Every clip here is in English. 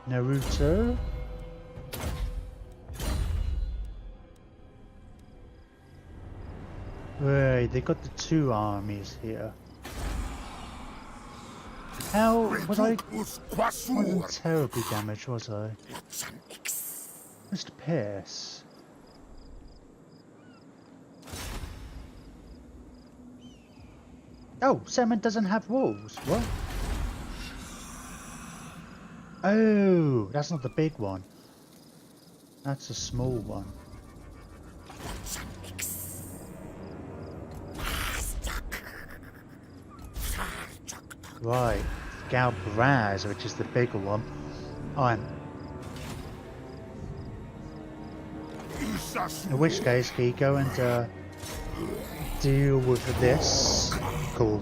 Naruto. Right, they got the two armies here. How was I? Wasn't terribly damaged, was I? Mr. Pierce. Oh, Settlement doesn't have walls. What? Oh, that's not the big one. That's a small one. Right, Galbraz, which is the bigger one. In which case, can you go and deal with this? Cool.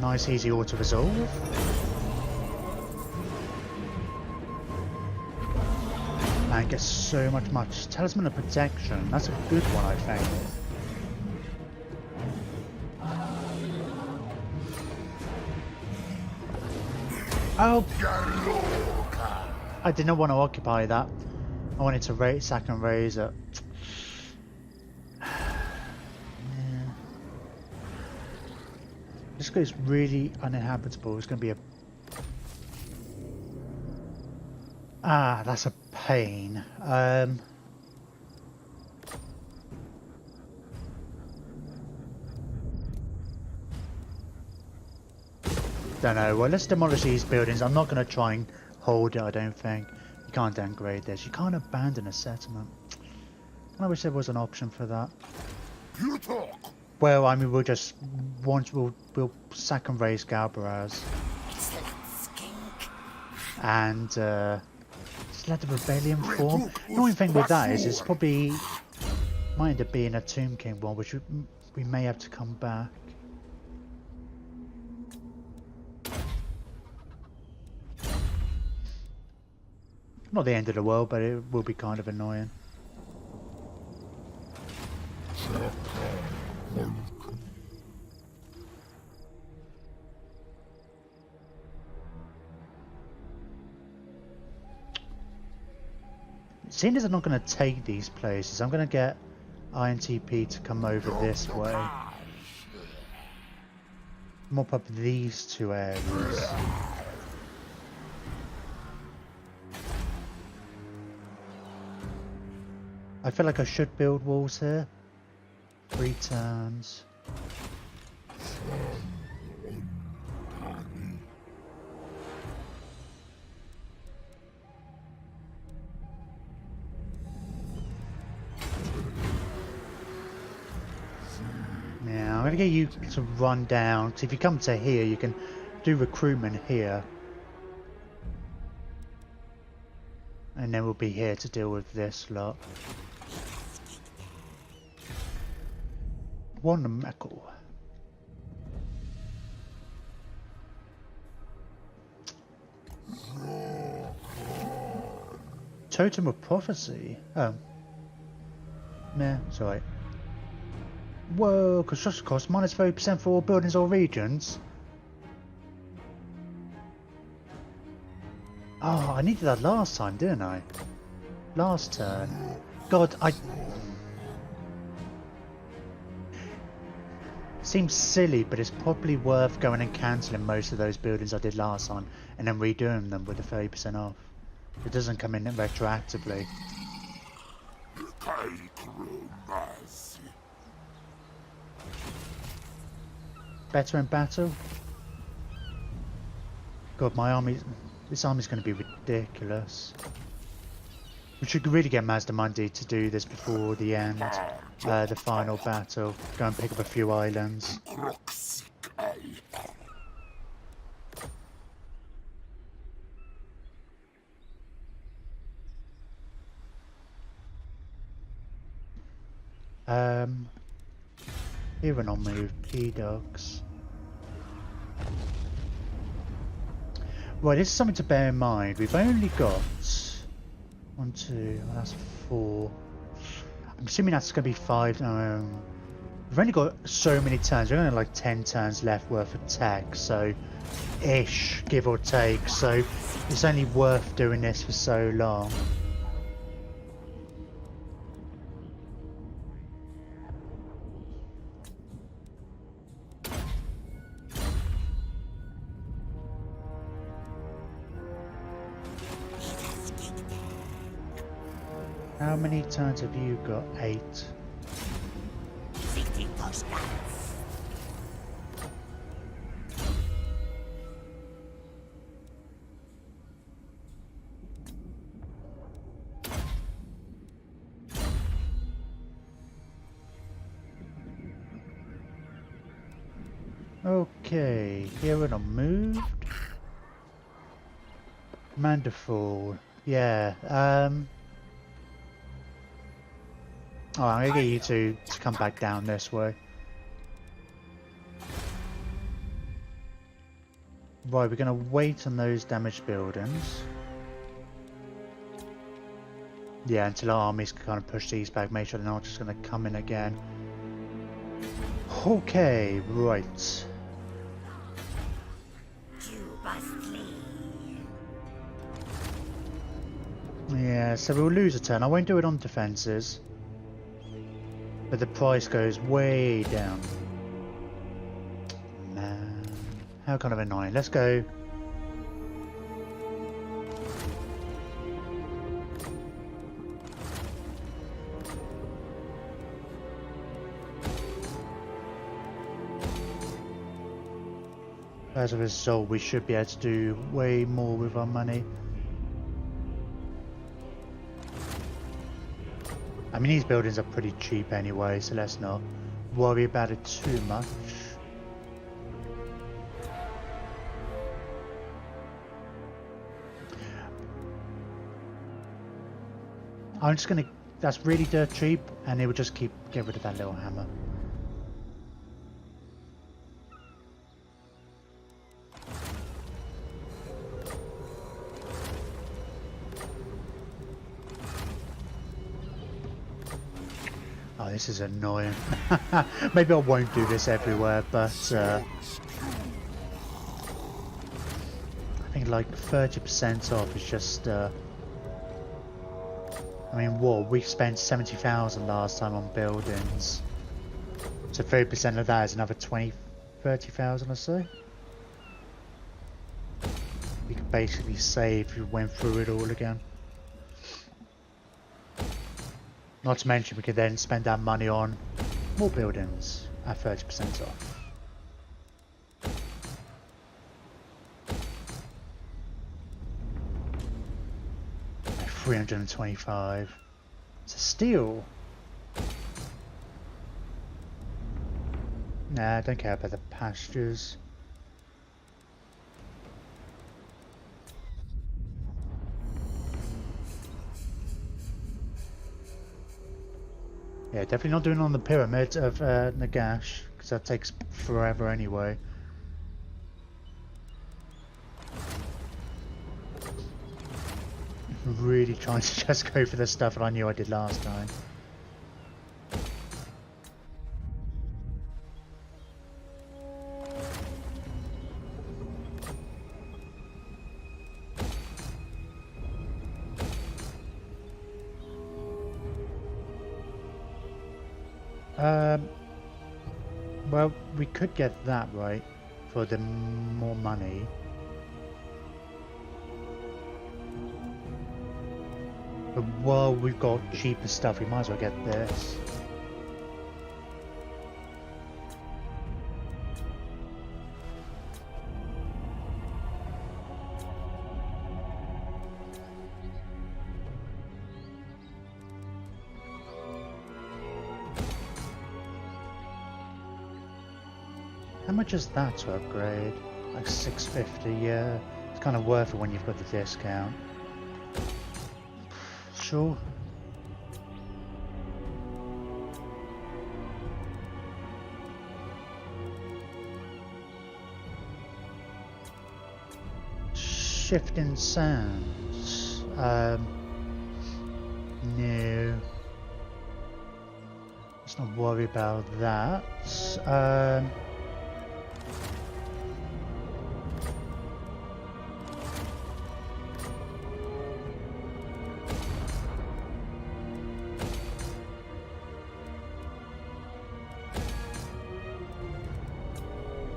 Nice, easy auto resolve. And gets so much. Talisman of Protection. That's a good one, I think. Oh! I did not want to occupy that. I wanted to sack and raise it. Yeah. This goes really uninhabitable. It's going to be a... Ah, that's a pain. Don't know. Well, let's demolish these buildings. I'm not going to try and hold it, I don't think. You can't downgrade this. You can't abandon a settlement. I wish there was an option for that. Well, I mean, we'll just... We'll sack and raise Galbaraz. And, just let the rebellion form. The only thing with that is it's probably... might end up being a Tomb King one, which we may have to come back. Not the end of the world, but it will be kind of annoying. Seeing as I'm not going to take these places, I'm going to get INTP to come over this way. Mop up these two areas. I feel like I should build walls here. 3 turns. Now I'm gonna get you to run down. Because if you come to here, you can do recruitment here. And then we'll be here to deal with this lot. One Meckle. Totem of Prophecy. Oh. Nah, sorry. Whoa, construction cost minus 30% for all buildings or regions. Oh, I needed that last time, didn't I? Last turn. God, seems silly, but it's probably worth going and cancelling most of those buildings I did last time and then redoing them with the 30% off. It doesn't come in retroactively. Better in battle? God, this army's going to be ridiculous. We should really get Mazdamundi to do this before the end, the final battle. Go and pick up a few islands. Even on move, P-Dogs. Right, this is something to bear in mind. We've only got 1, 2, well, that's 4. I'm assuming that's going to be 5. We've only got so many turns. We've only like 10 turns left worth of tech, so ish, give or take. So it's only worth doing this for so long. How many turns have you got? 8. Okay, here we're not moved. Mandafall, yeah. Oh, I'm gonna get you to come back down this way. Right, we're gonna wait on those damaged buildings. Yeah, until our armies can kind of push these back, make sure they're not just gonna come in again. Okay, right. Yeah, so we'll lose a turn. I won't do it on defences. But the price goes way down. Man, how kind of annoying. Let's go. As a result, we should be able to do way more with our money. I mean, these buildings are pretty cheap anyway, so let's not worry about it too much. I'm just gonna... That's really dirt cheap, and it will just get rid of that little hammer. Oh, this is annoying. Maybe I won't do this everywhere, but I think like 30% off is just... I mean, what? We spent 70,000 last time on buildings. So 30% of that is another 30,000 or so. We could basically save if we went through it all again. Not to mention we could then spend our money on more buildings at 30% off. At 325. It's a steal. Nah, I don't care about the pastures. Yeah, definitely not doing it on the pyramid of Nagash, because that takes forever anyway. Really trying to just go for the stuff that I knew I did last time. Well, we could get that right for the more money. But while we've got cheaper stuff, we might as well get this. How much is that to upgrade? Like 650, yeah. It's kind of worth it when you've got the discount. Sure. Shifting sands. No. Let's not worry about that.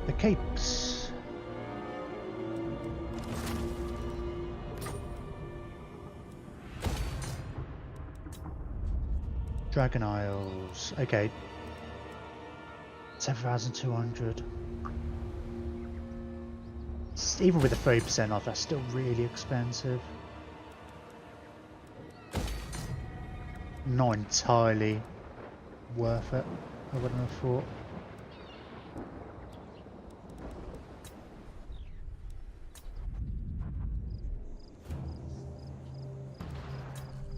The capes. Dragon Isles. Okay. 7,200. Even with the 30% off, that's still really expensive. Not entirely worth it, I wouldn't have thought.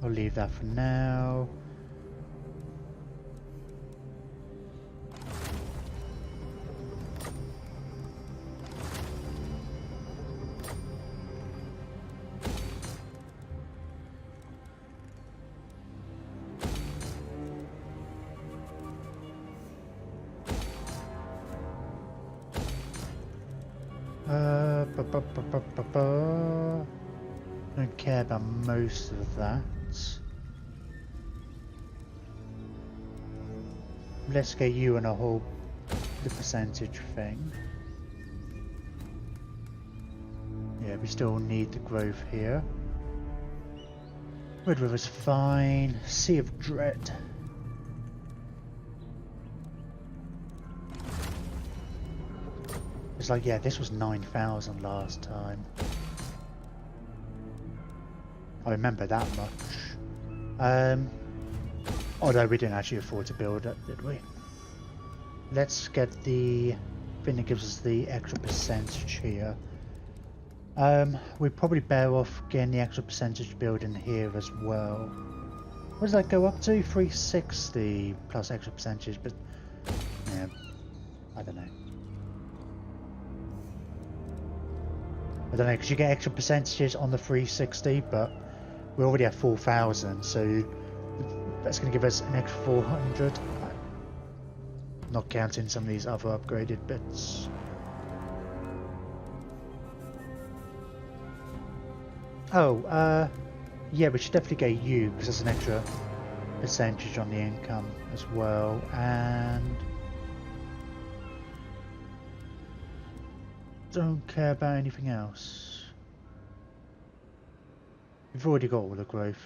I'll leave that for now. Don't care about most of that. Let's get you on a whole the percentage thing. Yeah, we still need the growth here. Red River's fine. Sea of Dread. It's like, yeah, this was 9,000 last time. I remember that much. Although we didn't actually afford to build it, did we? Let's get the thing that gives us the extra percentage here. We're probably better off getting the extra percentage building here as well. What does that go up to? 360 plus extra percentage, but yeah, I don't know. I don't know, because you get extra percentages on the 360, but we already have 4,000, so that's going to give us an extra 400. Not counting some of these other upgraded bits. Oh, yeah, we should definitely get you, because there's an extra percentage on the income as well, and don't care about anything else. We've already got all the growth.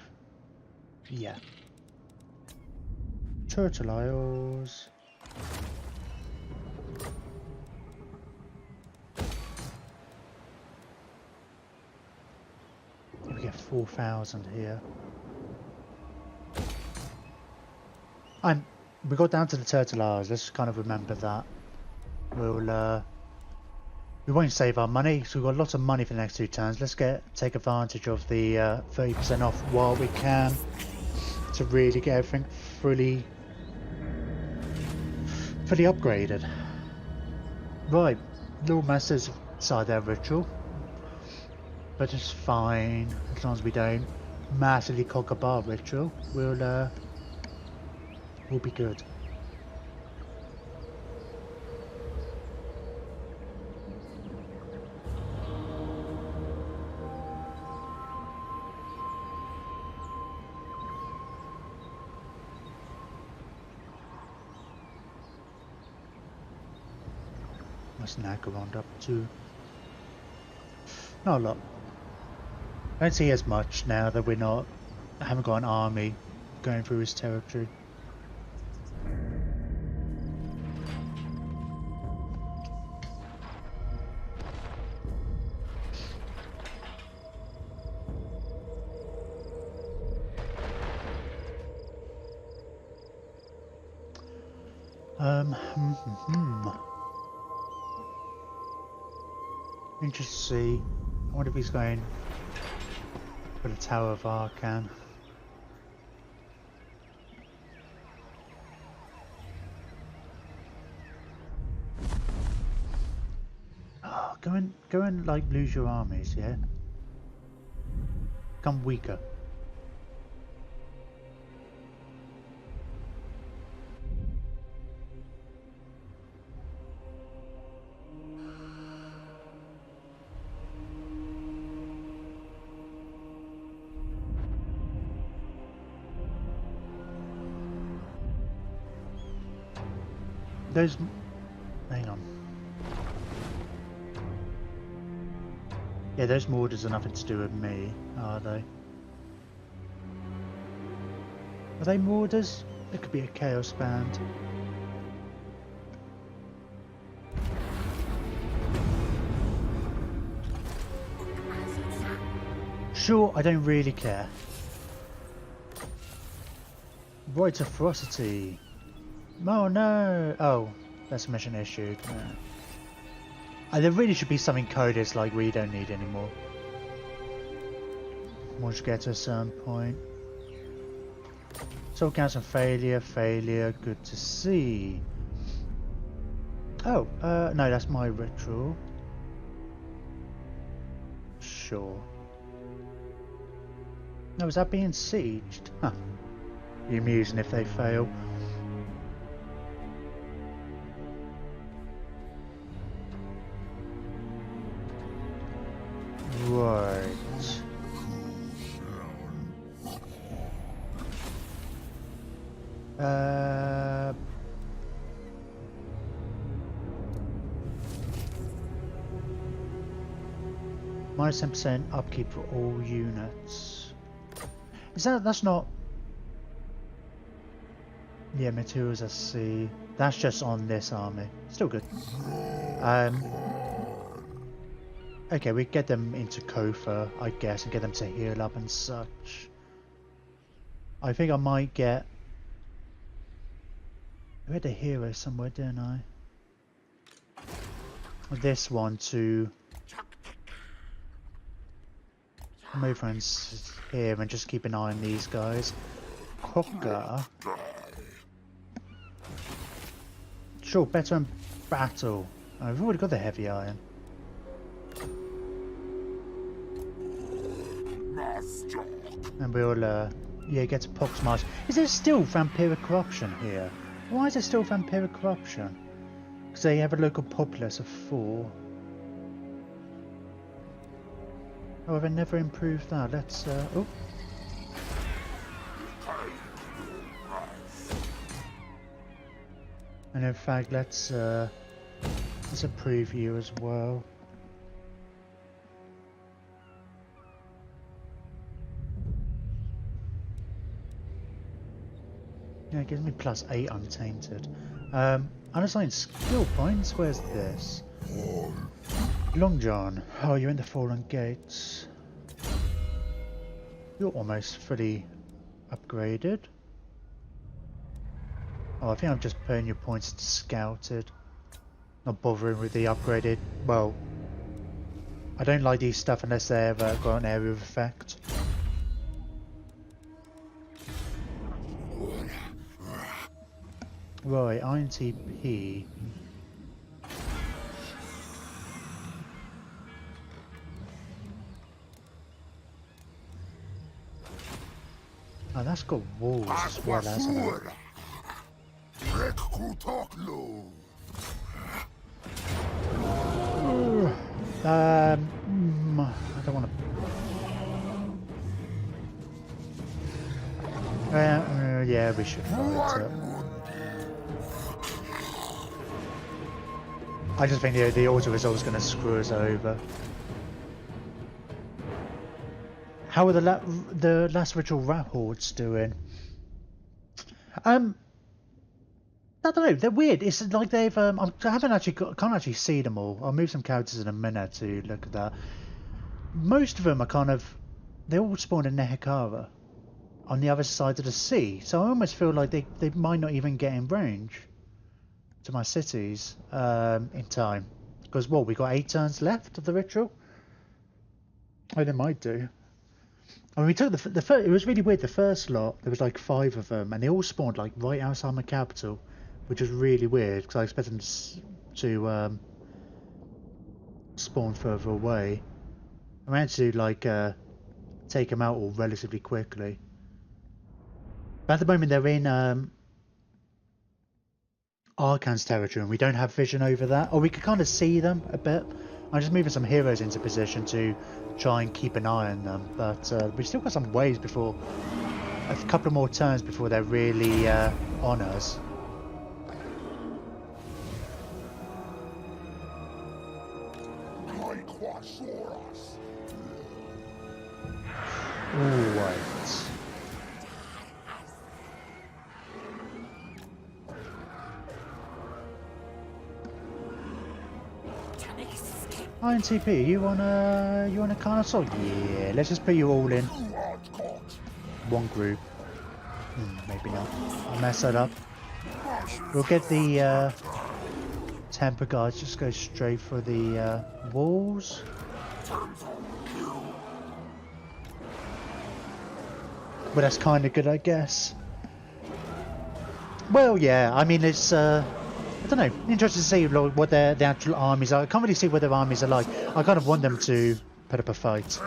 Yeah. Turtle Isles. We get 4,000 here. We got down to the Turtle Isles. Let's kind of remember that. We won't save our money, so we've got lots of money for the next 2 turns. Let's take advantage of the 30% off while we can to really get everything fully upgraded. Right, Lord Master's side their ritual, but it's fine as long as we don't massively cock up our ritual. We'll be good. What's Nagarond up to? Not a lot. I don't see as much now that haven't got an army going through his territory. Interesting to see. I wonder if he's going for the Tower of Arcan. Oh, go and like lose your armies, yeah? Become weaker. Those... Hang on. Yeah, those mortars are nothing to do with me, are they? Are they mortars? It could be a chaos band. Sure, I don't really care. Right to ferocity. Oh no! Oh, that's a mission issued. Yeah. There really should be something coded like we don't need anymore. Once you get to a certain point. So counts on failure, failure, good to see. Oh, no, that's my ritual. Sure. No, is that being sieged? Huh. Be amusing if they fail. Right. Minus 10% upkeep for all units. Is that's not... Yeah, materials I see. That's just on this army. Still good. Okay, we get them into Kofa, I guess, and get them to heal up and such. I think I might get... I had a hero somewhere, didn't I? This one to... move friends here and just keep an eye on these guys. Hooker. Sure, better in battle. Oh, we've already got the heavy iron. And we'll, yeah, get to Pox March. Is there still vampiric corruption here? Why is there still vampiric corruption? Because they have a local populace of 4. Oh, have I never improved that? Let's, oh. And in fact, let's a preview as well. Yeah, it gives me +8 untainted. Unassigned skill points, where's this? Long John, oh, you're in the Fallen Gates. You're almost fully upgraded. Oh, I think I'm just putting your points to scouted. Not bothering with the upgraded. Well, I don't like these stuff unless they've got an area of effect. Right, INTP. Oh, that's got walls as well, hasn't it? I don't want to... yeah, we should fight it. I just think the auto-resolve is going to screw us over. How are the last ritual rat hordes doing? I don't know. They're weird. It's like they've. I haven't actually can't actually see them all. I'll move some characters in a minute to look at that. Most of them are kind of. They all spawn in Nehekara, on the other side of the sea. So I almost feel like they might not even get in range to my cities in time. Because what, we got 8 turns left of the ritual. Oh, they might do. I mean, we took the first. It was really weird. The first lot, there was like 5 of them, and they all spawned like right outside my capital, which was really weird because I expected them to spawn further away. I managed to like take them out all relatively quickly. But at the moment, they're in Arcan's territory, and we don't have vision over that. Or we could kind of see them a bit. I'm just moving some heroes into position to try and keep an eye on them, but we've still got some ways before, a couple of more turns before they're really on us. Right. Iron TP, you want a carnival? Yeah, let's just put you all in one group. Maybe not. I'll mess that up. We'll get the temper guards. Just go straight for the walls. But that's kind of good, I guess. Well, yeah. I mean, it's I don't know. Interested to see like, what the actual armies are. I can't really see what their armies are like. I kind of want them to put up a fight.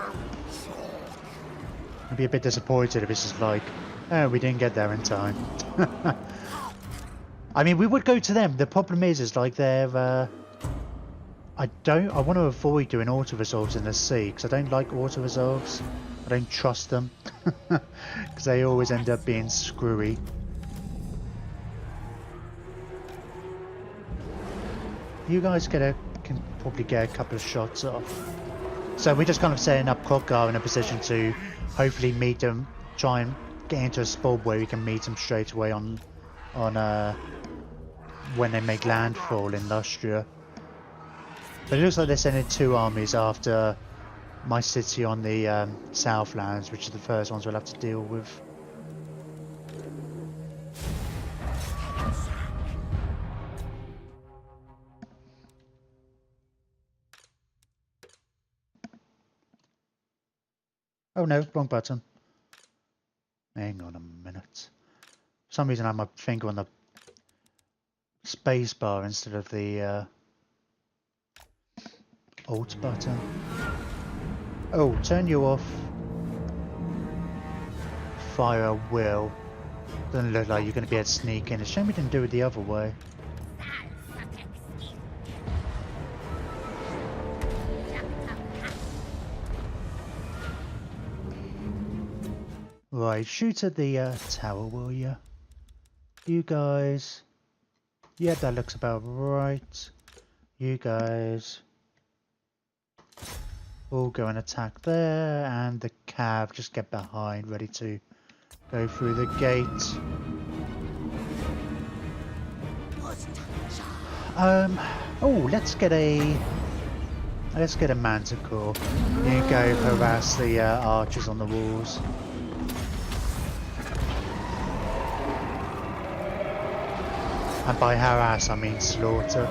I'd be a bit disappointed if it's just like, oh, we didn't get there in time. I mean, we would go to them. The problem is like they're. I want to avoid doing auto resolves in the sea because I don't like auto resolves. I don't trust them because they always end up being screwy. You guys can probably get a couple of shots off. So we're just kind of setting up Kokar in a position to hopefully meet them, try and get into a spot where we can meet them straight away on when they make landfall in Lustria. But it looks like they're sending 2 armies after my city on the Southlands, which are the first ones we'll have to deal with. Oh no, wrong button. Hang on a minute. For some reason I have my finger on the space bar instead of the Alt button. Oh, turn you off. Fire a will. Doesn't look like you're going to be able to sneak in. It's a shame we didn't do it the other way. Right, shoot at the tower, will you? You guys. Yeah, that looks about right. You guys. All go and attack there, and the cav just get behind, ready to go through the gate. Oh, let's get a manticore. You go harass the archers on the walls. And by harass, I mean slaughter.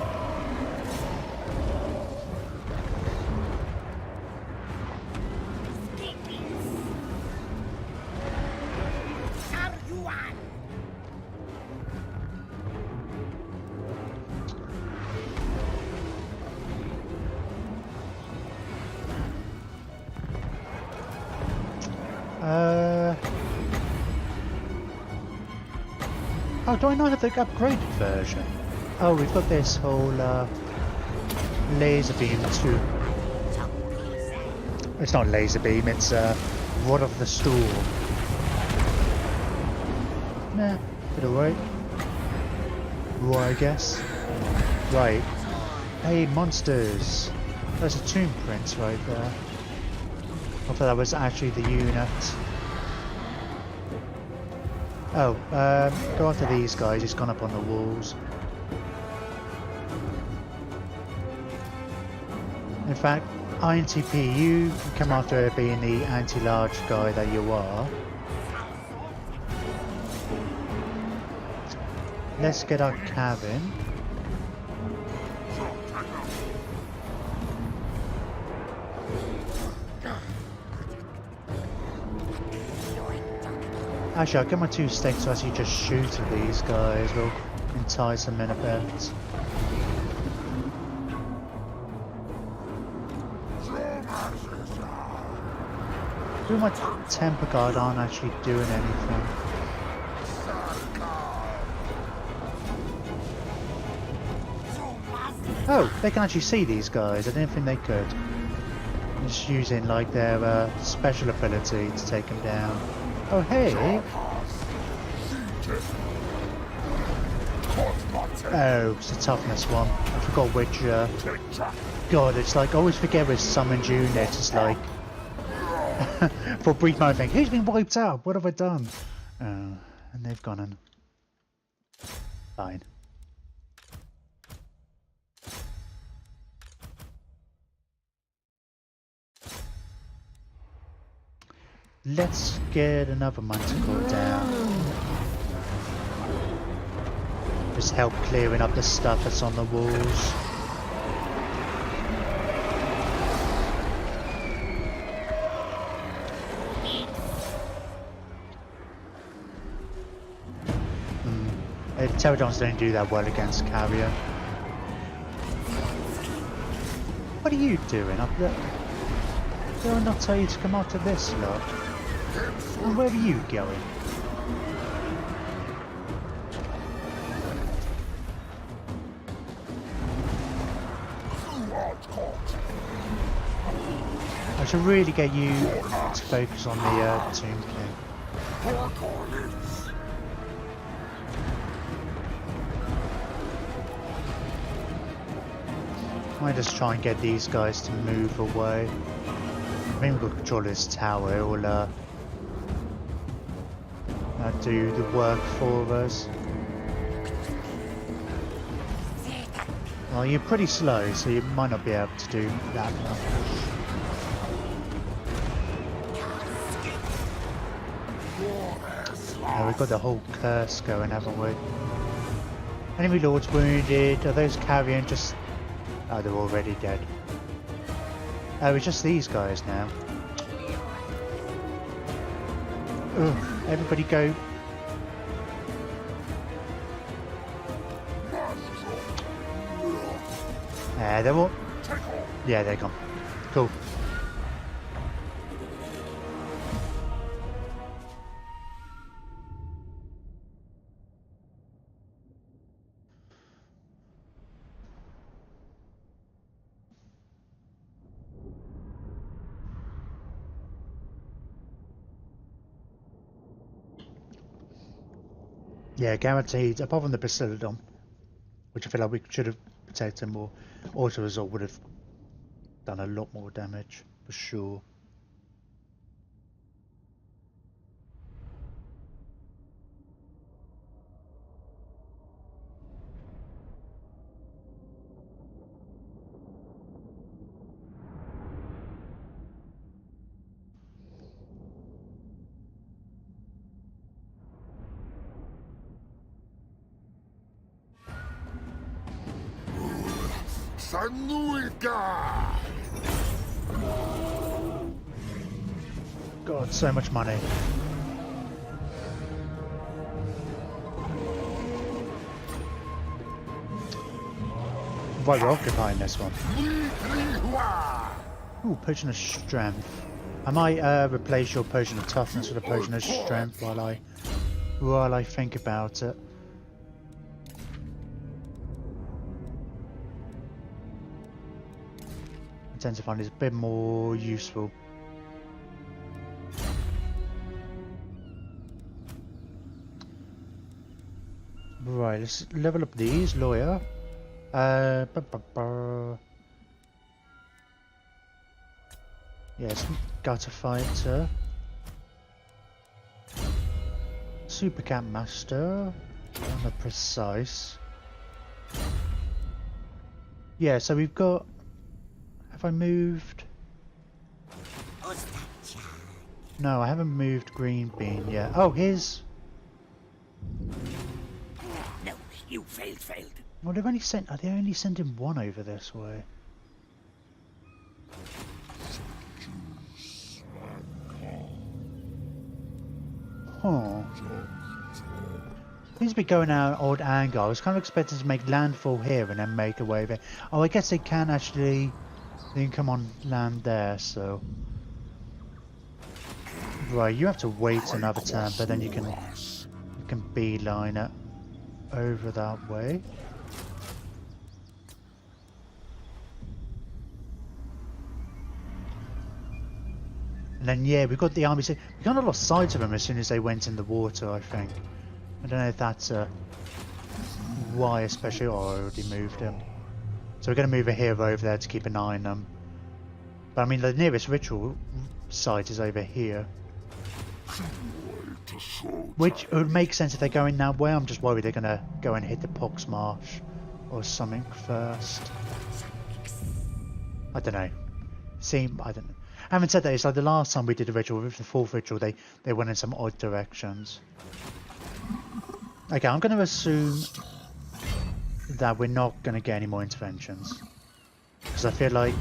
Oh, do I not have the upgraded version? Oh, we've got this whole laser beam too. It's not laser beam, it's Rod of the Storm. Nah, bit alright. Right, I guess. Right. Hey, monsters! There's a tomb print right there. I thought that was actually the unit. Oh, go after these guys, he's gone up on the walls. In fact, INTP, you come after being the anti-large guy that you are. Let's get our cabin. Actually, I'll get my 2 stakes to actually just shoot at these guys. We'll entice them in a bit. Who my temper guard aren't actually doing anything. Oh, they can actually see these guys. I didn't think they could. Just using like their special ability to take them down. Oh hey! Oh, it's a toughness one. I forgot which. God, it's like I always forget with summoned units. It's like For a brief moment, I think, who's been wiped out? What have I done? And they've gone and... Fine. Let's get another manticore down. Just help clearing up the stuff that's on the walls. The pterodons don't do that well against carrier. What are you doing up there? Did I not tell you to come after this lot? And where are you going? I should really get you to focus on the Tomb King. I might just try and get these guys to move away. I think we've got control of this tower. It will do the work for us. Well, you're pretty slow, so you might not be able to do that much. Yeah, we've got the whole curse going, haven't we? Enemy lords wounded. Are those carrying just... Oh, they're already dead. Oh, it's just these guys now. Ugh, everybody go. They're all... Yeah, they're gone. Cool. Yeah, guaranteed. Apart from the Basiladon, which I feel like we should have protected more. Auto Resort would have done a lot more damage, for sure. God, so much money. Right, we're occupying this one. Ooh, potion of strength. I might replace your potion of toughness with a potion of strength while I think about it. I tend to find it's a bit more useful. Right, let's level up these. Lawyer. Yes, gutter fighter. Super Camp Master. And a precise. Yeah, so we've got... Have I moved? No, I haven't moved Green Bean yet. Oh, here's... No, you failed. Well, they've only sent... Are they only sending one over this way? Huh. Seems to be going out odd angle. I was kind of expecting to make landfall here and then make a way there. Oh, I guess they can actually... They can come on land there, so... Right, you have to wait another turn, but then you can beeline it over that way. And then, yeah, we've got the army. We kind of lost sight of them as soon as they went in the water, I think. I don't know if that's why, especially. Oh, I already moved him. So we're going to move a hero over there to keep an eye on them. But I mean, the nearest ritual site is over here. Which would make sense if they're going that way. I'm just worried they're going to go and hit the Pox Marsh or something first. I don't know. I don't know. Having said that, it's like the last time we did a ritual, with the fourth ritual, they went in some odd directions. Okay, I'm going to assume that we're not going to get any more interventions. Because I feel like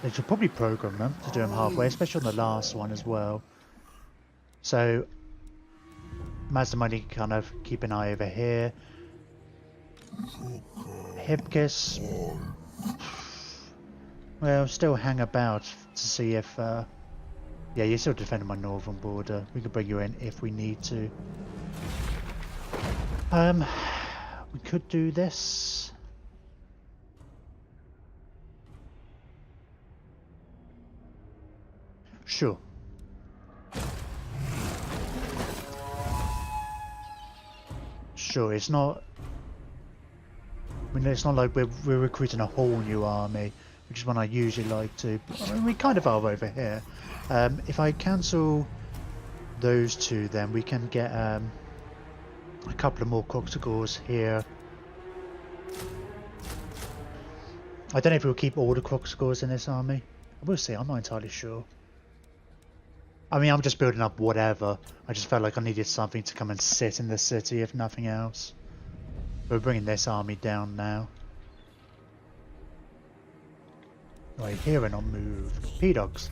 they should probably program them to do them halfway, especially on the last one as well. So, Mazdamundi kind of keep an eye over here. Hibkiss, well, still hang about to see if, yeah, you're still defending my northern border. We can bring you in if we need to. We could do this. Sure. Sure, it's not... I mean, it's not like we're recruiting a whole new army, which is one I usually like to. I mean, we kind of are over here. If I cancel those two, then we can get a couple of more Croxagores here. I don't know if we'll keep all the Croxagores in this army. I will see, I'm not entirely sure. I mean, I'm just building up whatever. I just felt like I needed something to come and sit in the city, if nothing else. We're bringing this army down now. Right, here and on move. P-Dogs.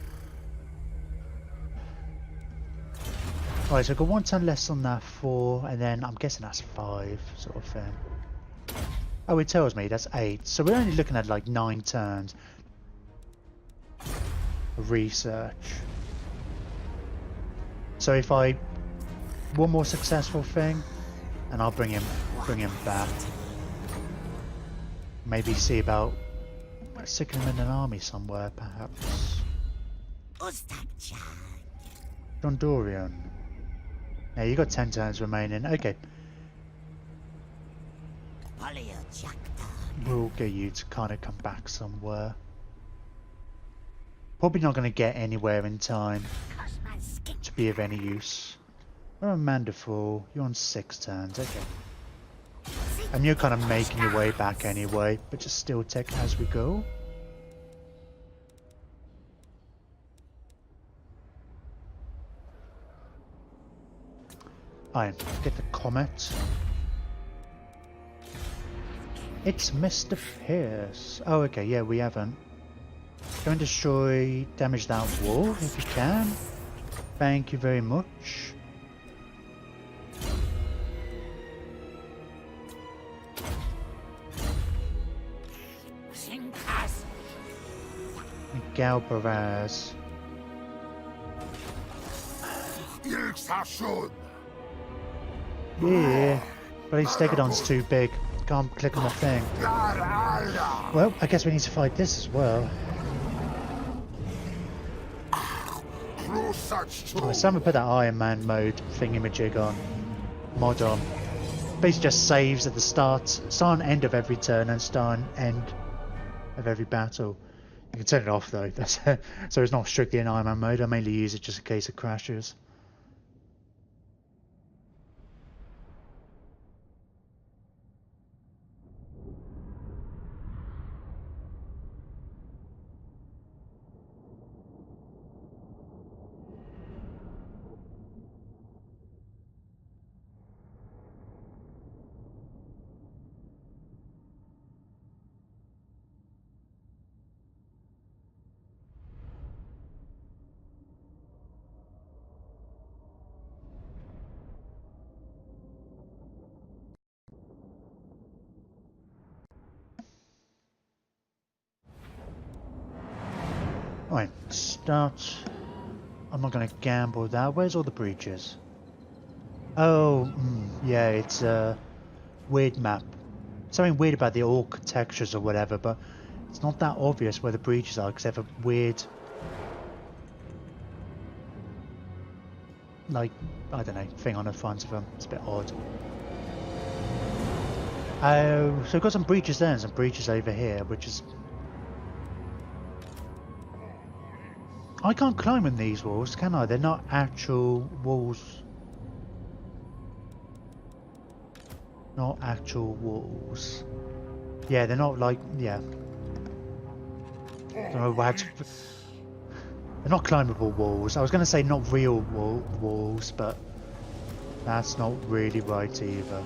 Alright, so I've got 1 turn less on that 4, and then I'm guessing that's 5, sort of thing. Oh, it tells me that's 8. So we're only looking at like 9 turns. Research. So if I... one more successful thing, and I'll bring him back. Maybe see about sticking him in an army somewhere, perhaps. Gondorian. Yeah, you got 10 turns remaining. Okay. We'll get you to kind of come back somewhere. Probably not going to get anywhere in time to be of any use. Oh, Mandaful, you're on 6 turns. Okay. And you're kind of making your way back anyway, but just still take as we go. Alright, get the comet. It's Mr. Fierce. Oh, okay, yeah, we haven't. Go and destroy, damage that wall if you can. Thank you very much. Galbaraz. Yeah, but his Stegodon's too big. Can't click on the thing. Well, I guess we need to fight this as well. Oh, someone put that Iron Man mode thingamajig on. Mod on. Basically just saves at the start and end of every turn and start and end of every battle. You can turn it off though, so it's not strictly in Iron Man mode. I mainly use it just in case it crashes. Right, start. I'm not going to gamble that. Where's all the breaches? Oh, yeah, it's a weird map. Something weird about the orc textures or whatever, but it's not that obvious where the breaches are, except for weird, like, I don't know, thing on the front of them. It's a bit odd. Oh, so we've got some breaches there and some breaches over here, which is... I can't climb on these walls, can I? They're not actual walls. Not actual walls. Yeah, they're not like, yeah. Don't know how to... They're not climbable walls. I was going to say not real walls, but that's not really right either.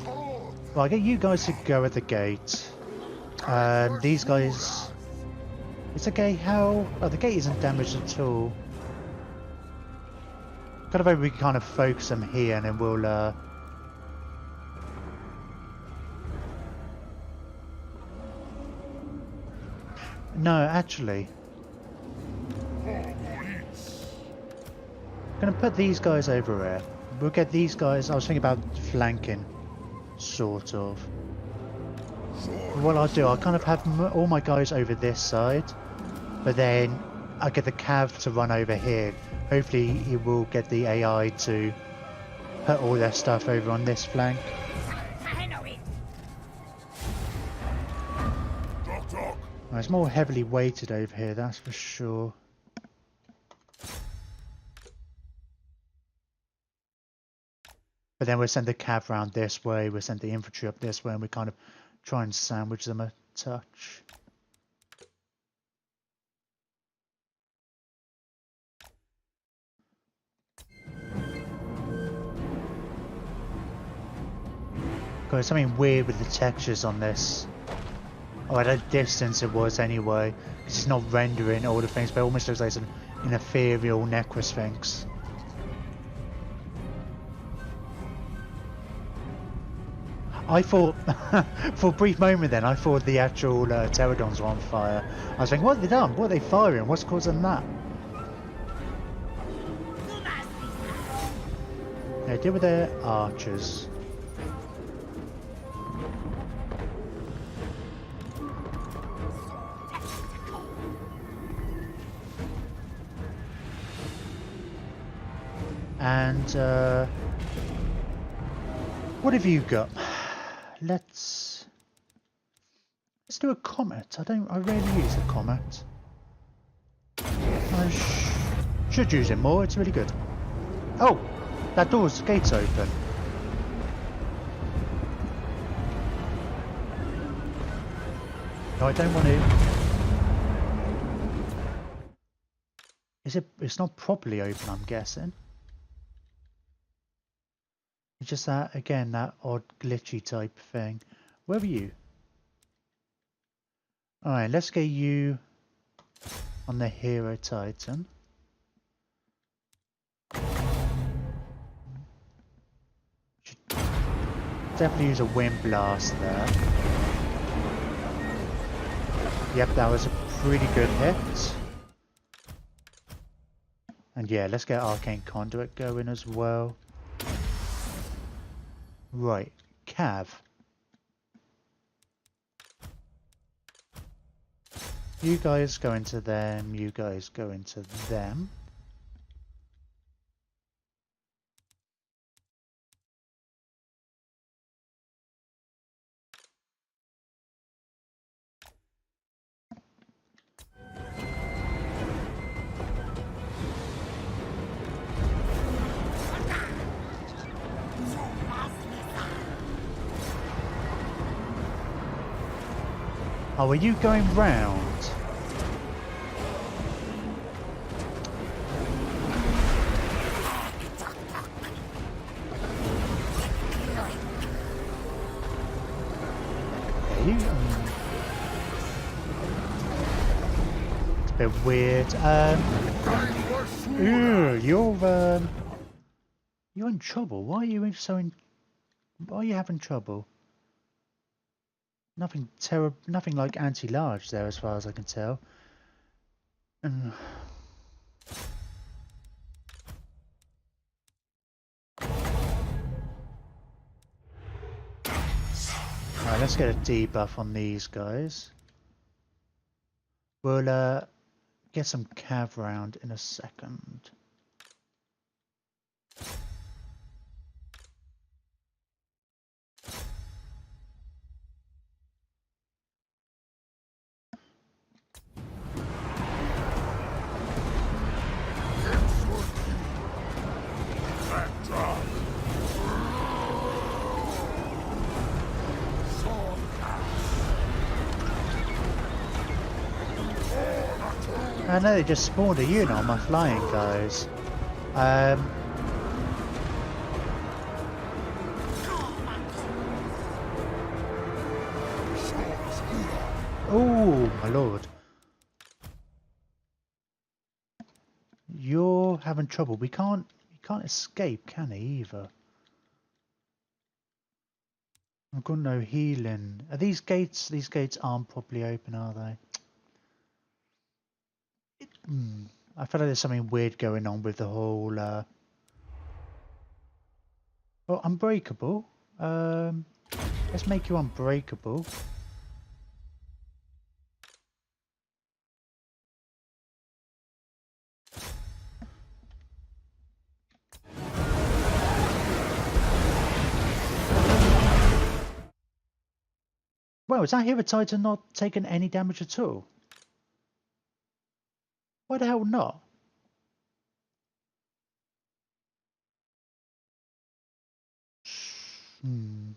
Well, I get you guys to go at the gate. These guys... It's okay, how... Oh, the gate isn't damaged at all. Kind of hope we can kind of focus them here and then we'll... No, actually... I'm going to put these guys over here. We'll get these guys... I was thinking about flanking. Sort of. What I'll do, I'll kind of have all my guys over this side. But then I'll get the cav to run over here. Hopefully he will get the AI to put all their stuff over on this flank. Well, it's more heavily weighted over here, that's for sure. But then we'll send the cav round this way, we'll send the infantry up this way, and we kind of try and sandwich them a touch. Got something weird with the textures on this. Oh, at a distance it was anyway. It's not rendering all the things, but it almost looks like an ethereal necrosphinx. I thought, for a brief moment then, I thought the actual pterodons were on fire. I was thinking, what have they done? What are they firing? What's causing that? Yeah, deal with their archers. And what have you got? Let's do a comet. I rarely use a comet. I should use it more. It's really good. Oh, that gate's open. No, I don't want to. It's not properly open, I'm guessing. It's just that, again, that odd glitchy type thing. Where were you? Alright, let's get you on the Hero Titan. Should definitely use a Wind Blast there. Yep, that was a pretty good hit. And yeah, let's get Arcane Conduit going as well. Right, Cav. You guys go into them, you guys go into them. Oh, are you going round? It's a bit weird. You're in trouble. Why are you why are you having trouble? Nothing like anti-large there, as far as I can tell. Alright, let's get a debuff on these guys. We'll get some cav round in a second. I know they just spawned a unit on my flying guys. Oh my lord. You're having trouble. You can't escape, can he, either? I've got no healing. Are these gates? These gates aren't properly open, are they? I feel like there's something weird going on with the whole. Well, unbreakable. Let's make you unbreakable. Well, is that Hero Titan not taking any damage at all? Why the hell not? Hmm.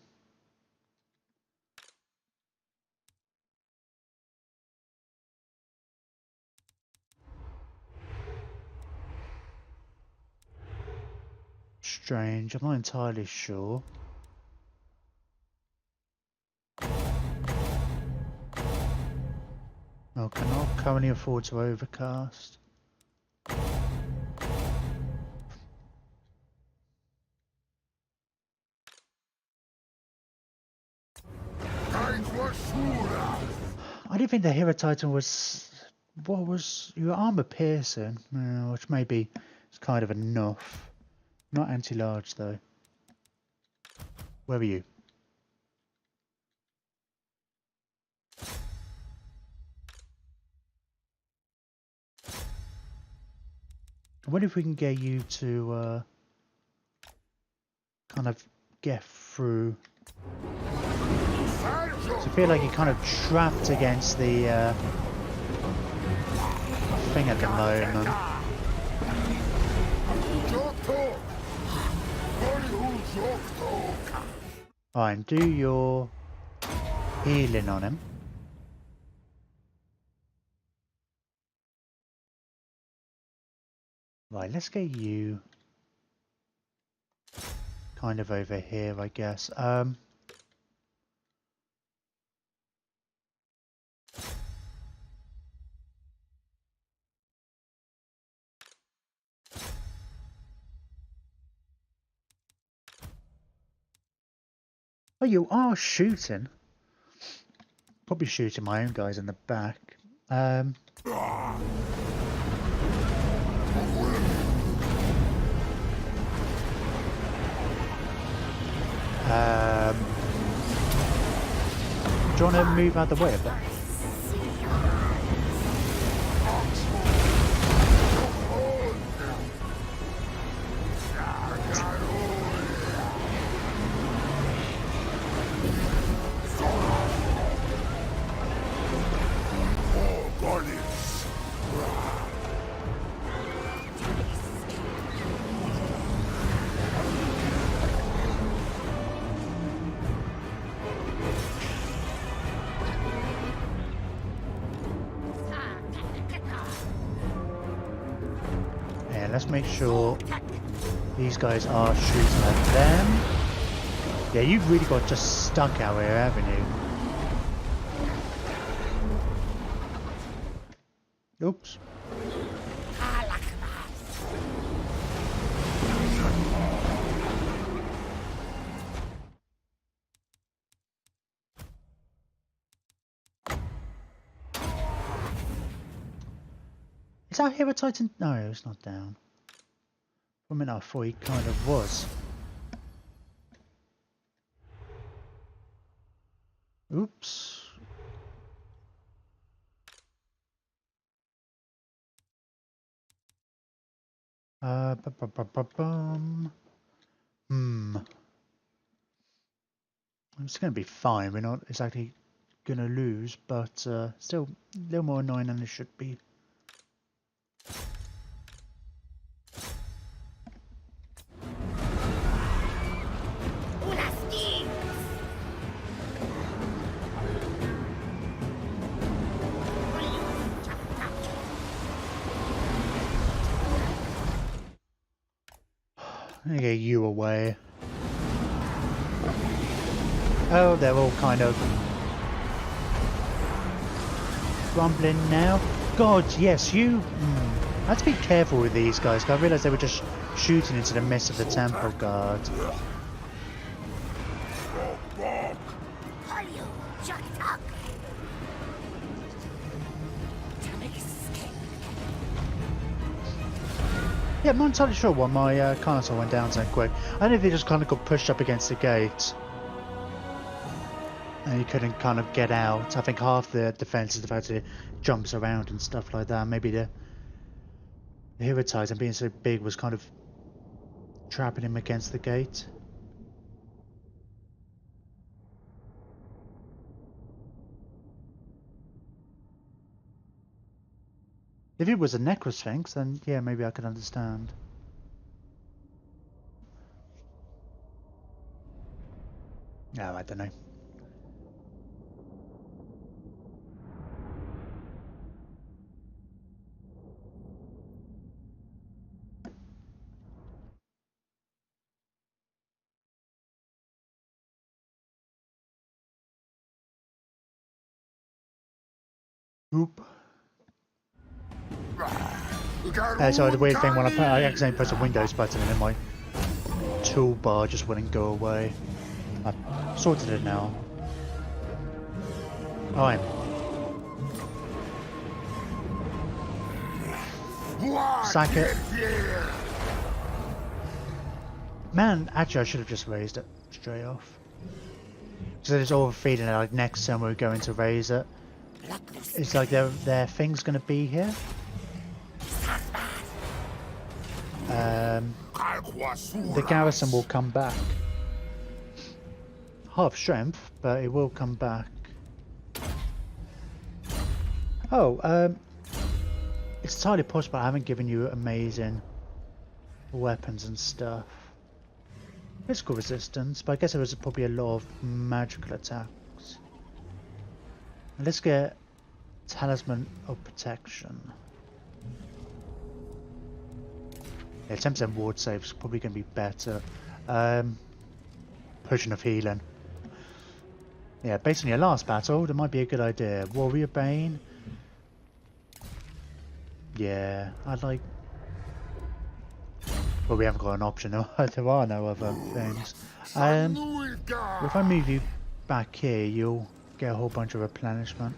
Strange. I'm not entirely sure. Oh, cannot currently afford to overcast. I didn't think the Hero Titan was... What was... Your armor piercing, which maybe is kind of enough. Not anti-large though. Where are you? I wonder if we can get you to kind of get through. So I feel like you're kind of trapped against the thing at the moment. Alright, do your healing on him. Right, let's get you kind of over here, I guess. Oh, you are shooting. Probably shooting my own guys in the back. Do you want to move out the way a bit? Let's make sure these guys are shooting at them. Yeah, you've really got just stuck out here, haven't you? Oops. Is our Hero Titan? No, it's not down. For a minute I thought he kind of was. Oops. It's going to be fine. We're not exactly going to lose, but still a little more annoying than it should be. Let me get you away. Oh, they're all kind of rumbling now. God, yes, you... I have to be careful with these guys, because I realised they were just shooting into the mist of the temple guard. Yeah, I'm not entirely sure why my console went down so quick. I don't know if they just kind of got pushed up against the gate. And you couldn't kind of get out. I think half the defense is the fact that it jumps around and stuff like that. Maybe the Herotizer being so big was kind of trapping him against the gate. If it was a Necrosphinx, then yeah, maybe I could understand. No, I don't know. Oop. So the weird thing when I accidentally pressed a Windows button and then my toolbar just wouldn't go away. I've sorted it now. Oh, sack it. Man, actually I should have just raised it straight off. So there's overfeeding it, like next time we're going to raise it. It's like their thing's gonna be here. The garrison will come back. Half strength, but it will come back. Oh, it's entirely possible I haven't given you amazing weapons and stuff. Physical resistance, but I guess there was probably a lot of magical attacks. And let's get Talisman of Protection. Yeah, 10% ward save is probably going to be better. Potion of Healing. Yeah, based on your last battle, that might be a good idea. Warrior Bane. Yeah, I'd like... Well, we haven't got an option. There are no other things. If I move you back here, you'll get a whole bunch of replenishment.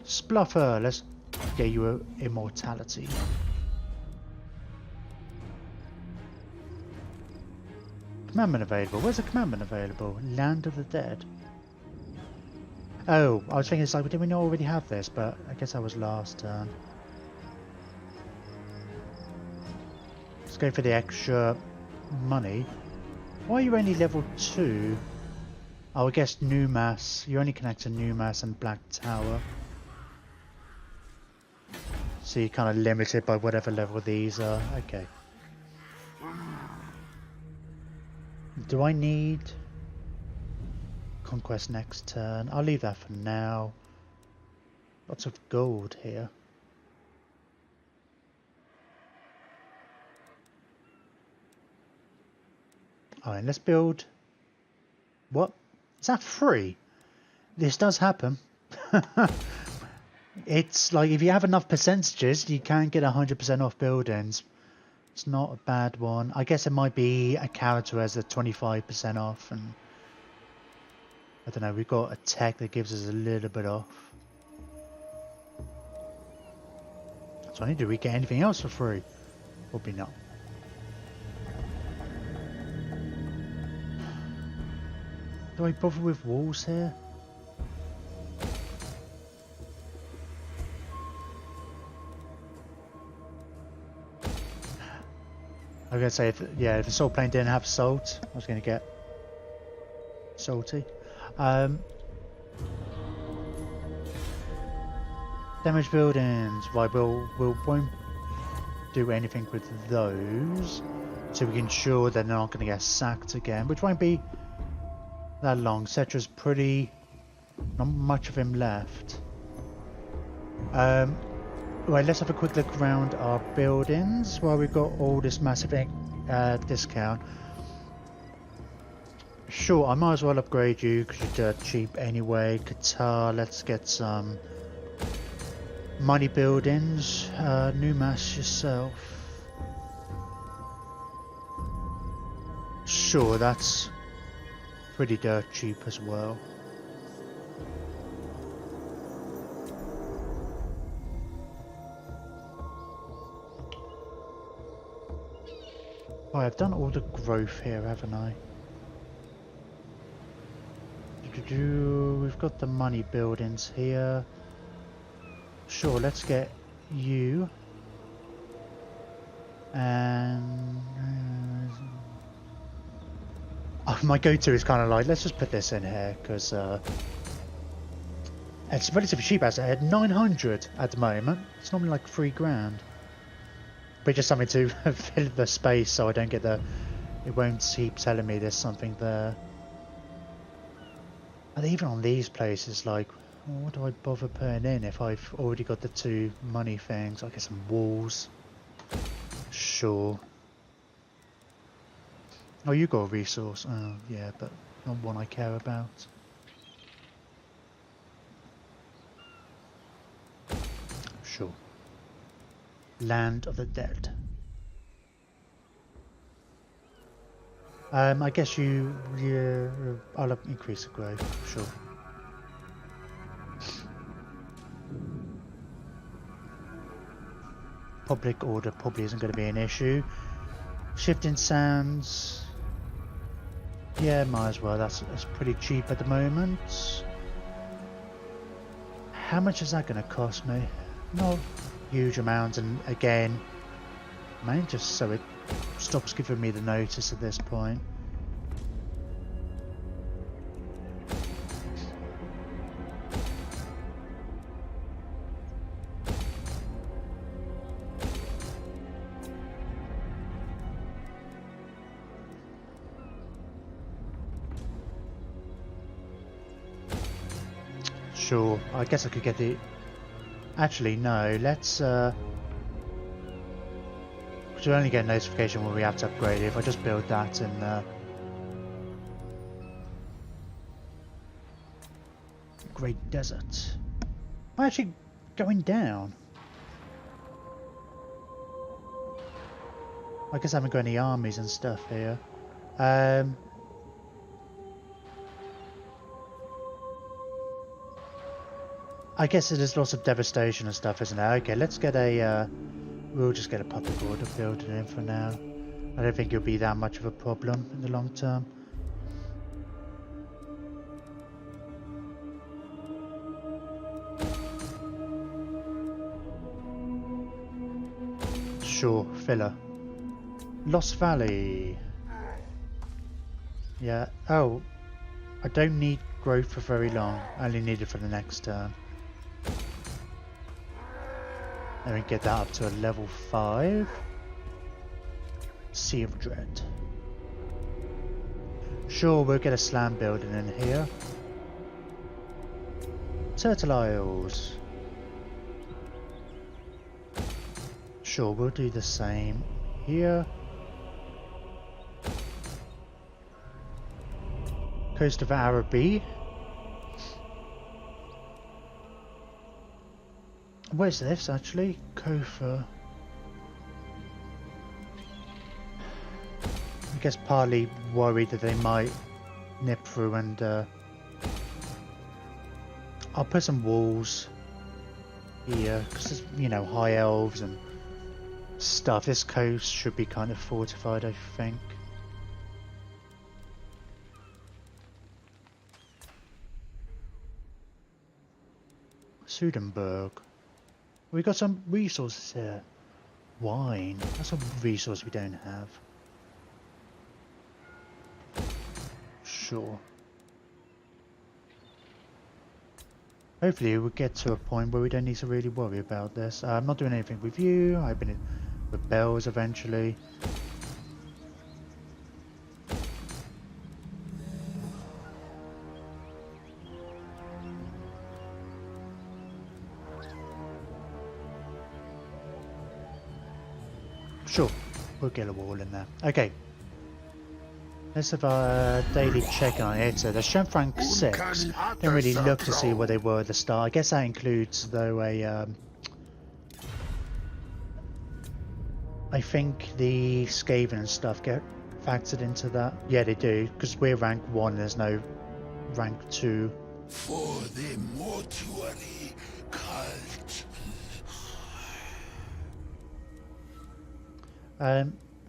Spluffer, let's get you immortality. Commandment available. Where's the commandment available? Land of the Dead. Oh, I was thinking it's like, did we not already have this? But I guess that was last turn. Let's go for the extra money. Why are you only level 2? Oh, I guess Numas. You only connect to Numas and Black Tower. So you're kind of limited by whatever level these are. Okay. Do I need Conquest next turn? I'll leave that for now. Lots of gold here. Alright, let's build... What? Is that free? This does happen. It's like, if you have enough percentages, you can get 100% off buildings. It's not a bad one. I guess it might be a character as a 25% off, and I don't know, we've got a tech that gives us a little bit off. So I need to get anything else for free. Probably not. Do I bother with walls here? I was going to say, if the salt plane didn't have salt, I was going to get salty. Damaged buildings. Right, we won't do anything with those, so we can ensure they're not going to get sacked again, which won't be that long. Cetra's pretty... not much of him left. Right, let's have a quick look around our buildings while we've got all this massive discount. Sure, I might as well upgrade you because you're dirt cheap anyway. Qatar, let's get some money buildings. New mass yourself. Sure, that's pretty dirt cheap as well. Oh, I've done all the growth here, haven't I? We've got the money buildings here. Sure, let's get you. And my go-to is kind of like, let's just put this in here because it's relatively cheap as at 900 at the moment. It's normally like $3,000. But just something to fill the space so I don't get the... It won't keep telling me there's something there. And even on these places, like, what do I bother putting in if I've already got the 2 money things? I get some walls. Sure. Oh, you got a resource. Oh, yeah, but not one I care about. Sure. Land of the Dead. I guess I'll increase the growth, sure. Public order probably isn't going to be an issue. Shifting sands. Yeah, might as well. That's pretty cheap at the moment. How much is that going to cost me? Not huge amounts, and again, man, just so it stops giving me the notice at this point. Sure, I guess I could get the... Actually, no, let's... Because we only get a notification when we have to upgrade it. If I just build that in... Great Desert. I'm actually going down. I guess I haven't got any armies and stuff here. I guess there's lots of devastation and stuff, isn't there? Okay, let's get a... we'll just get a public order building in for now. I don't think it'll be that much of a problem in the long term. Sure, filler. Lost Valley. Yeah. Oh, I don't need growth for very long. I only need it for the next turn. Then we get that up to a level 5. Sea of Dread. Sure, we'll get a slam building in here. Turtle Isles. Sure, we'll do the same here. Coast of Araby. Where's this actually? Kofa. I guess partly worried that they might nip through and I'll put some walls here because there's, you know, high elves and stuff. This coast should be kind of fortified, I think. Sudenburg. We got some resources here. Wine. That's a resource we don't have. Sure. Hopefully we'll get to a point where we don't need to really worry about this. I'm not doing anything with you. I've been with bells eventually. Sure, we'll get a wall in there. Okay. Let's have a daily check on it. So the strength rank 6. Don't really look to see where they were at the start. I guess that includes, though, I think the Skaven and stuff get factored into that. Yeah, they do, because we're rank 1, there's no rank 2. For the mortuary cult.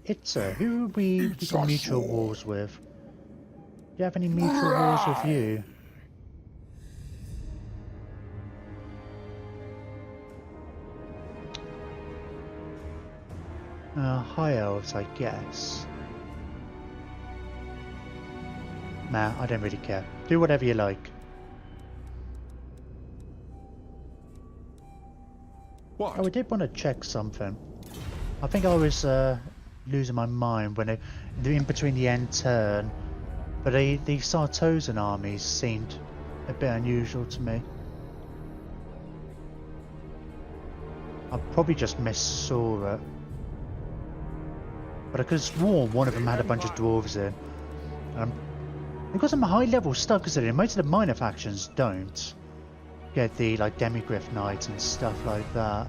Itzer, who we got mutual wars with? Do you have any mutual wars with you? High elves, I guess. Nah, I don't really care. Do whatever you like. What? Oh, I did want to check something. I think I was losing my mind when in between the end turn, but the Sartosan armies seemed a bit unusual to me. I probably just missaw it, but I could have sworn one of them had a bunch of dwarves in. They've got some high level stuff considering most of the minor factions don't get the like demigryph knights and stuff like that.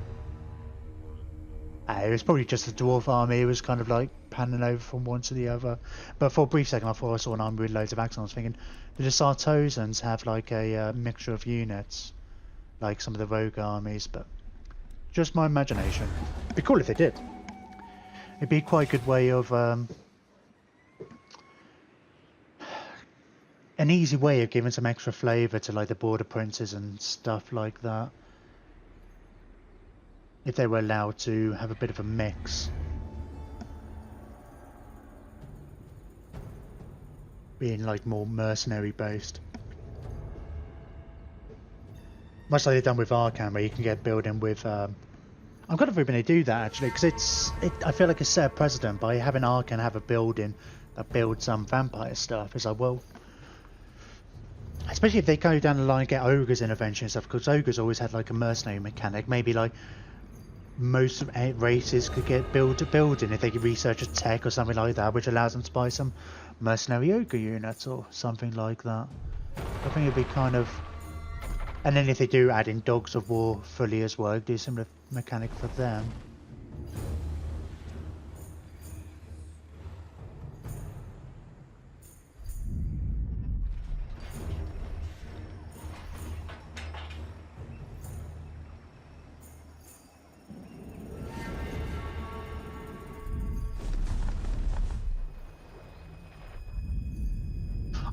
It was probably just the dwarf army. It was kind of like panning over from one to the other. But for a brief second, I thought I saw an army with loads of axons. I was thinking, do the Sartosans have like a mixture of units, like some of the rogue armies? But just my imagination. It'd be cool if they did. It'd be quite a good way of an easy way of giving some extra flavour to like the border princes and stuff like that. If they were allowed to have a bit of a mix. Being like more mercenary based. Much like they've done with Arcan, where you can get building with I'm kind of hoping they do that actually, because I feel like it's set a precedent by having Arcan have a building that builds some vampire stuff. It's like, well, especially if they go down the line and get ogres in eventually and stuff, because ogres always had like a mercenary mechanic. Maybe like most races could get building if they could research a tech or something like that, which allows them to buy some mercenary ogre units or something like that. I think it'd be kind of, and then if they do add in dogs of war fully as well, do a similar mechanic for them.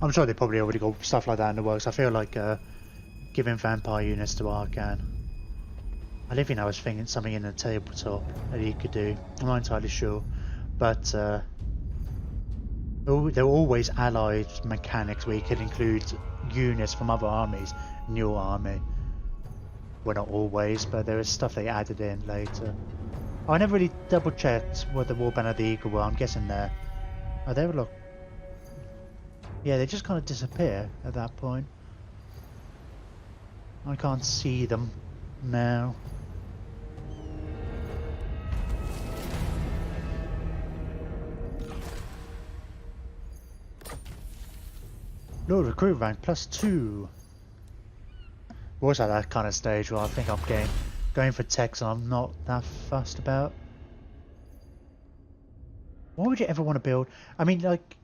I'm sure they probably already got stuff like that in the works. I feel like giving vampire units to Arcan. I don't think I was thinking something in the tabletop that he could do. I'm not entirely sure. But there were always allied mechanics where you could include units from other armies in your army. Well, not always, but there was stuff they added in later. I never really double checked what the Warband of the Eagle were. I'm guessing there. Oh, they were look. Yeah, they just kind of disappear at that point. I can't see them now. Lord recruit rank +2. We're also at that kind of stage where I think I'm going for techs I'm not that fussed about. Why would you ever want to build? I mean, like,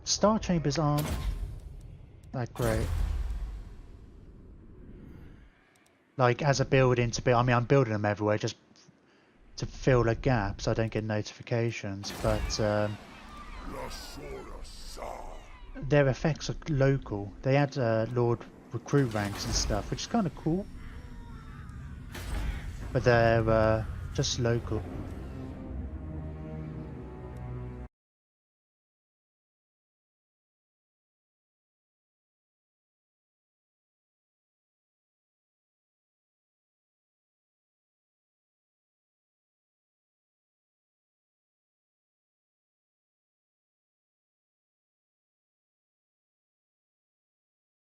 Star Chambers aren't that great. Like, as a building to build, I mean, I'm building them everywhere just to fill a gap so I don't get notifications, but their effects are local. They add Lord recruit ranks and stuff, which is kind of cool. But they're just local.